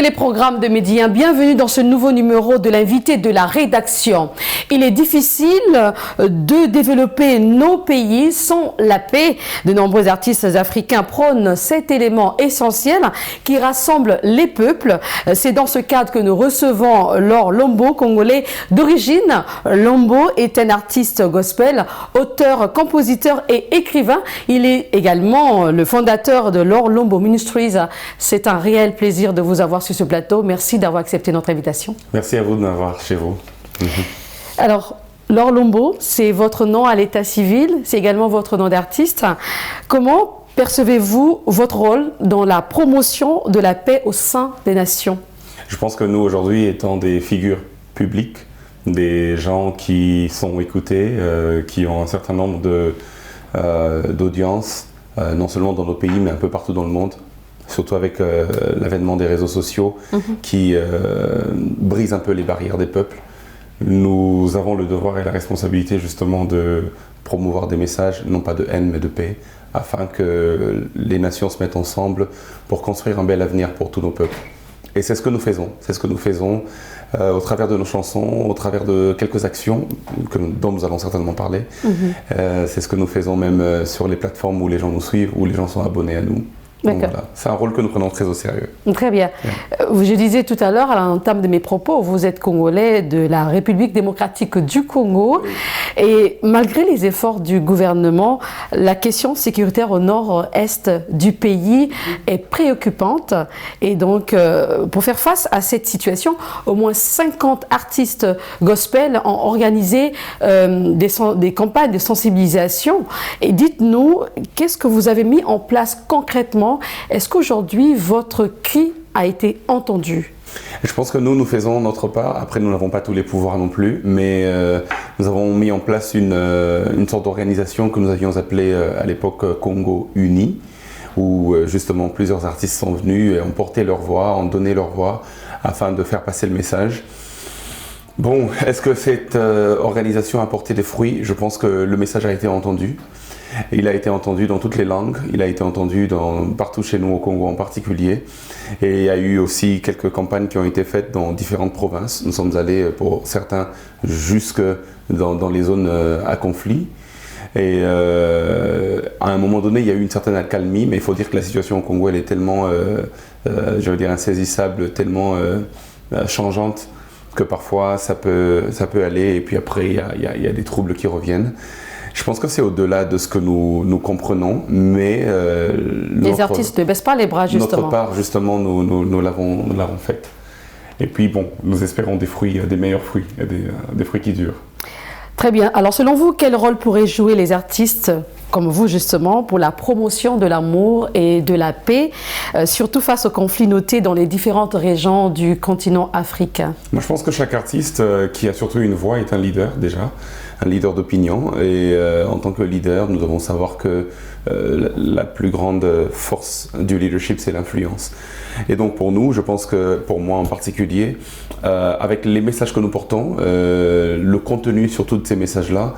téléprogramme de Médien, bienvenue dans ce nouveau numéro de l'invité de la rédaction. Il est difficile de développer nos pays sans la paix. De nombreux artistes africains prônent cet élément essentiel qui rassemble les peuples. C'est dans ce cadre que nous recevons Laure Lombo, congolais d'origine. Lombo est un artiste gospel, auteur, compositeur et écrivain. Il est également le fondateur de Laure Lombo Ministries. C'est un réel plaisir de vous avoir sur ce plateau. Merci d'avoir accepté notre invitation. Merci à vous de m'avoir chez vous. Alors, Laure Lombo, c'est votre nom à l'état civil, c'est également votre nom d'artiste. Comment percevez-vous votre rôle dans la promotion de la paix au sein des nations? Je pense que nous, aujourd'hui, étant des figures publiques, des gens qui sont écoutés, qui ont un certain nombre d'audiences, non seulement dans nos pays, mais un peu partout dans le monde, surtout avec l'avènement des réseaux sociaux qui brisent un peu les barrières des peuples. Nous avons le devoir et la responsabilité justement de promouvoir des messages, non pas de haine mais de paix, afin que les nations se mettent ensemble pour construire un bel avenir pour tous nos peuples. Et c'est ce que nous faisons. C'est ce que nous faisons au travers de nos chansons, au travers de quelques actions dont nous allons certainement parler. C'est ce que nous faisons même sur les plateformes où les gens nous suivent, où les gens sont abonnés à nous. Donc voilà, c'est un rôle que nous prenons très au sérieux. Très bien. Je disais tout à l'heure, à l'entame de mes propos, vous êtes congolais de la République démocratique du Congo. Et malgré les efforts du gouvernement, la question sécuritaire au nord-est du pays est préoccupante. Et donc, pour faire face à cette situation, au moins 50 artistes gospel ont organisé des campagnes de sensibilisation. Et dites-nous, qu'est-ce que vous avez mis en place concrètement? Est-ce qu'aujourd'hui, votre cri a été entendu? Je pense que nous faisons notre part. Après, nous n'avons pas tous les pouvoirs non plus, mais nous avons mis en place une sorte d'organisation que nous avions appelée à l'époque Congo Uni, où justement plusieurs artistes sont venus et ont porté leur voix, ont donné leur voix afin de faire passer le message. Bon, est-ce que cette organisation a porté des fruits? Je pense que le message a été entendu. Il a été entendu dans toutes les langues, il a été entendu partout chez nous au Congo en particulier. Et il y a eu aussi quelques campagnes qui ont été faites dans différentes provinces. Nous sommes allés pour certains jusque dans les zones à conflit. Et à un moment donné, il y a eu une certaine accalmie, mais il faut dire que la situation au Congo, elle est tellement, je veux dire, insaisissable, tellement changeante, que parfois ça peut aller et puis après il y a des troubles qui reviennent. Je pense que c'est au-delà de ce que nous comprenens, mais les artistes ne baissent pas les bras justement. Notre part justement, nous l'avons faite. Et puis bon, nous espérons des fruits, des meilleurs fruits, des fruits qui durent. Très bien. Alors selon vous, quel rôle pourraient jouer les artistes comme vous justement pour la promotion de l'amour et de la paix, surtout face aux conflits notés dans les différentes régions du continent africain? Moi je pense que chaque artiste qui a surtout une voix est un leader déjà, un leader d'opinion, et en tant que leader nous devons savoir que la plus grande force du leadership c'est l'influence. Et donc pour nous, je pense que pour moi en particulier, avec les messages que nous portons, le contenu sur tous ces messages-là,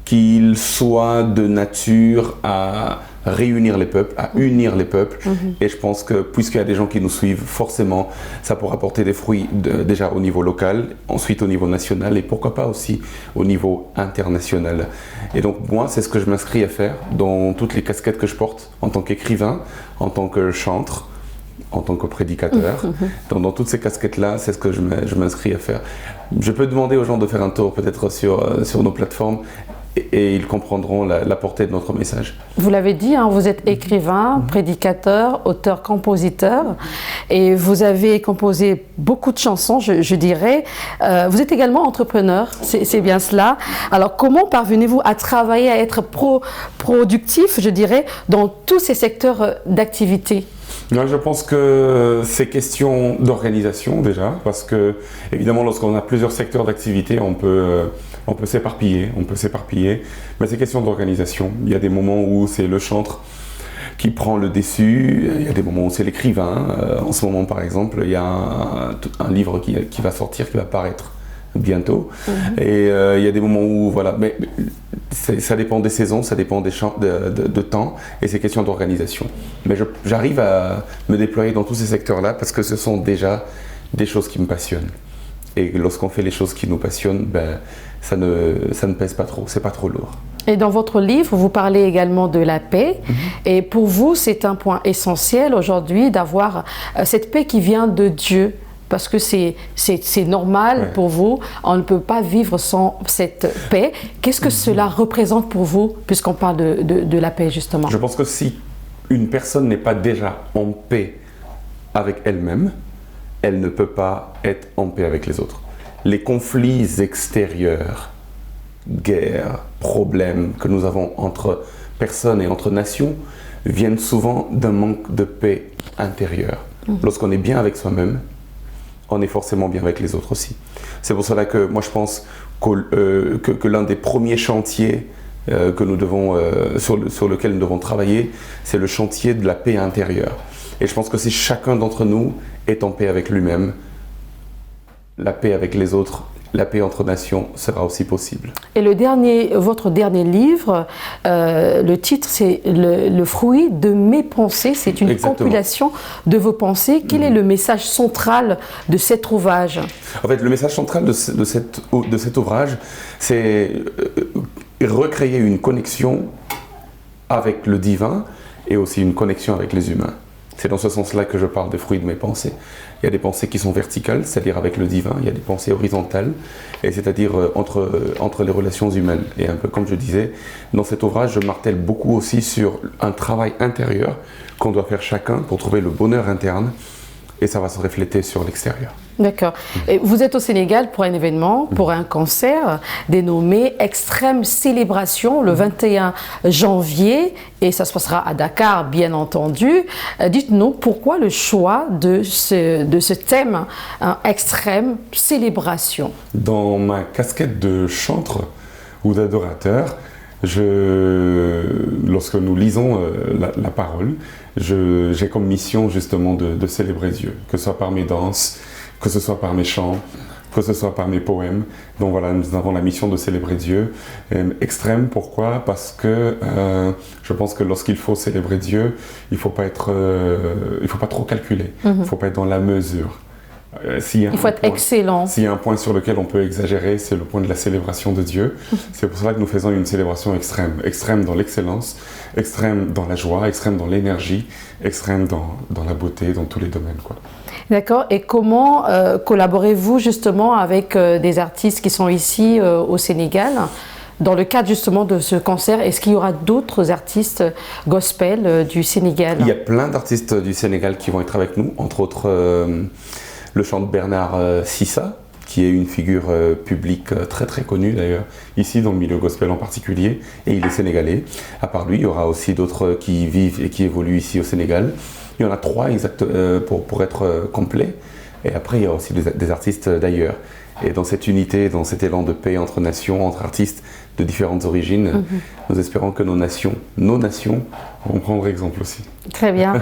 qu'ils soient de nature à réunir les peuples, à unir les peuples. Et je pense que puisqu'il y a des gens qui nous suivent, forcément, ça pourra porter des fruits déjà au niveau local, ensuite au niveau national et pourquoi pas aussi au niveau international. Et donc moi, c'est ce que je m'inscris à faire dans toutes les casquettes que je porte en tant qu'écrivain, en tant que chantre, en tant que prédicateur. Dans toutes ces casquettes-là, c'est ce que je m'inscris à faire. Je peux demander aux gens de faire un tour peut-être sur nos plateformes et ils comprendront la portée de notre message. Vous l'avez dit, hein, vous êtes écrivain, prédicateur, auteur, compositeur et vous avez composé beaucoup de chansons, je dirais. Vous êtes également entrepreneur, c'est bien cela. Alors comment parvenez-vous à travailler, à être productif, je dirais, dans tous ces secteurs d'activité? Moi, je pense que c'est question d'organisation déjà, parce que évidemment lorsqu'on a plusieurs secteurs d'activité, on peut s'éparpiller, mais c'est question d'organisation. Il y a des moments où c'est le chantre qui prend le dessus, il y a des moments où c'est l'écrivain. En ce moment par exemple, il y a un livre qui va sortir, qui va paraître bientôt. Et il y a des moments où, voilà, mais ça dépend des saisons, ça dépend de temps, et c'est question d'organisation. Mais j'arrive à me déployer dans tous ces secteurs-là parce que ce sont déjà des choses qui me passionnent. Et lorsqu'on fait les choses qui nous passionnent, ben, ça ne pèse pas trop, c'est pas trop lourd. Et dans votre livre, vous parlez également de la paix. Et pour vous, c'est un point essentiel aujourd'hui d'avoir cette paix qui vient de Dieu. Parce que c'est normal pour vous, on ne peut pas vivre sans cette paix. Qu'est-ce que cela représente pour vous, puisqu'on parle de la paix justement? Je pense que si une personne n'est pas déjà en paix avec elle-même, elle ne peut pas être en paix avec les autres. Les conflits extérieurs, guerres, problèmes que nous avons entre personnes et entre nations viennent souvent d'un manque de paix intérieure. Lorsqu'on est bien avec soi-même, on est forcément bien avec les autres aussi. C'est pour cela que moi je pense que l'un des premiers chantiers que nous devons, sur lequel nous devons travailler, c'est le chantier de la paix intérieure. Et je pense que si chacun d'entre nous est en paix avec lui-même, la paix avec les autres, la paix entre nations sera aussi possible. Et votre dernier livre, le titre c'est le fruit de mes pensées, c'est une compilation de vos pensées. Quel est le message central de cet ouvrage? En fait, le message central de cet ouvrage, c'est recréer une connexion avec le divin et aussi une connexion avec les humains. C'est dans ce sens-là que je parle des fruits de mes pensées. Il y a des pensées qui sont verticales, c'est-à-dire avec le divin. Il y a des pensées horizontales, et c'est-à-dire entre les relations humaines. Et un peu comme je disais, dans cet ouvrage, je martèle beaucoup aussi sur un travail intérieur qu'on doit faire chacun pour trouver le bonheur interne, et ça va se refléter sur l'extérieur. D'accord. Et vous êtes au Sénégal pour un événement, pour un concert dénommé Extrême Célébration le 21 janvier et ça se passera à Dakar, bien entendu. Dites-nous pourquoi le choix de ce thème, Extrême Célébration? Dans ma casquette de chantre ou d'adorateur, lorsque nous lisons la parole, j'ai comme mission justement de célébrer Dieu, que ce soit par mes danses, que ce soit par mes chants, que ce soit par mes poèmes. Donc voilà, nous avons la mission de célébrer Dieu. Extrême, pourquoi? Parce que je pense que lorsqu'il faut célébrer Dieu, il faut pas trop calculer, il ne faut pas être dans la mesure. Il faut être excellent. S'il y a un point sur lequel on peut exagérer, c'est le point de la célébration de Dieu. C'est pour cela que nous faisons une célébration extrême. Extrême dans l'excellence, extrême dans la joie, extrême dans l'énergie, extrême dans la beauté, dans tous les domaines, quoi. D'accord. Et comment collaborez-vous justement avec des artistes qui sont ici au Sénégal dans le cadre justement de ce concert? Est-ce qu'il y aura d'autres artistes gospel du Sénégal? Il y a plein d'artistes du Sénégal qui vont être avec nous, entre autres le chant de Bernard Sissa, qui est une figure publique très très connue d'ailleurs, ici dans le milieu gospel en particulier, et il est sénégalais. À part lui, il y aura aussi d'autres qui vivent et qui évoluent ici au Sénégal. Il y en a 3 pour être complet, et après il y a aussi des artistes d'ailleurs. Et dans cette unité, dans cet élan de paix entre nations, entre artistes de différentes origines, nous espérons que nos nations vont prendre exemple aussi. Très bien.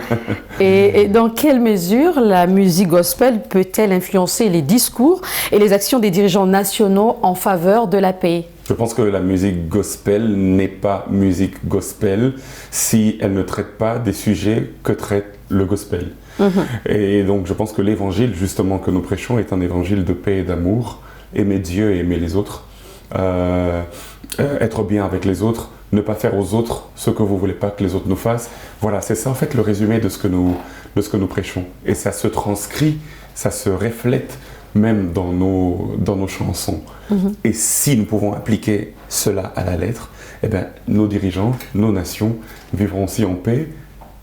Et dans quelle mesure la musique gospel peut-elle influencer les discours et les actions des dirigeants nationaux en faveur de la paix? Je pense que la musique gospel n'est pas musique gospel si elle ne traite pas des sujets que traite le gospel. Et donc je pense que l'évangile justement que nous prêchons est un évangile de paix et d'amour, aimer Dieu et aimer les autres, être bien avec les autres, ne pas faire aux autres ce que vous ne voulez pas que les autres nous fassent. Voilà, c'est ça en fait le résumé de ce que nous prêchons. Et ça se transcrit, ça se reflète même dans nos chansons. Et si nous pouvons appliquer cela à la lettre, eh bien, nos dirigeants, nos nations vivront aussi en paix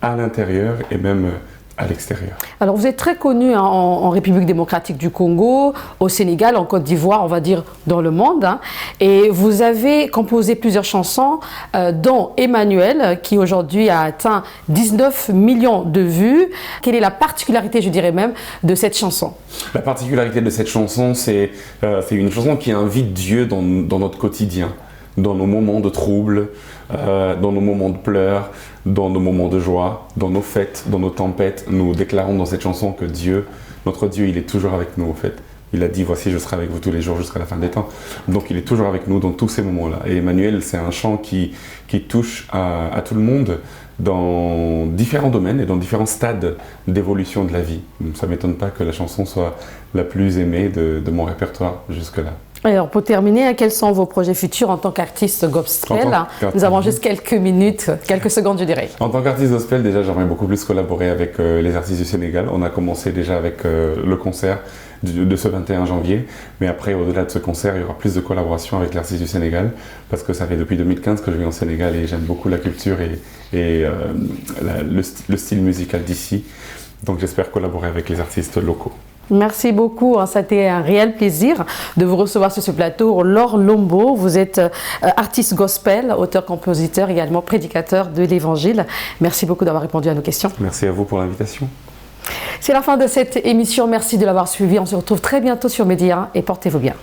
à l'intérieur et même à l'extérieur. Alors vous êtes très connu en République démocratique du Congo, au Sénégal, en Côte d'Ivoire, on va dire dans le monde. Et vous avez composé plusieurs chansons, dont Emmanuel, qui aujourd'hui a atteint 19 millions de vues. Quelle est la particularité, je dirais même, de cette chanson? La particularité de cette chanson, c'est une chanson qui invite Dieu dans notre quotidien, dans nos moments de trouble, dans nos moments de pleurs, dans nos moments de joie, dans nos fêtes, dans nos tempêtes. Nous déclarons dans cette chanson que Dieu, notre Dieu, il est toujours avec nous en fait. Il a dit, voici, je serai avec vous tous les jours jusqu'à la fin des temps. Donc il est toujours avec nous dans tous ces moments-là. Et Emmanuel, c'est un chant qui touche à tout le monde dans différents domaines et dans différents stades d'évolution de la vie. Ça ne m'étonne pas que la chanson soit la plus aimée de mon répertoire jusque-là. Alors, pour terminer, quels sont vos projets futurs en tant qu'artiste gospel? Nous avons juste quelques minutes, quelques secondes, je dirais. En tant qu'artiste gospel, déjà, j'aimerais beaucoup plus collaborer avec les artistes du Sénégal. On a commencé déjà avec le concert de ce 21 janvier. Mais après, au-delà de ce concert, il y aura plus de collaboration avec l'artiste du Sénégal parce que ça fait depuis 2015 que je vis en Sénégal et j'aime beaucoup la culture et le style musical d'ici. Donc, j'espère collaborer avec les artistes locaux. Merci beaucoup, ça a été un réel plaisir de vous recevoir sur ce plateau. Laure Lombo, vous êtes artiste gospel, auteur-compositeur, également prédicateur de l'Évangile. Merci beaucoup d'avoir répondu à nos questions. Merci à vous pour l'invitation. C'est la fin de cette émission, merci de l'avoir suivi. On se retrouve très bientôt sur Média et portez-vous bien.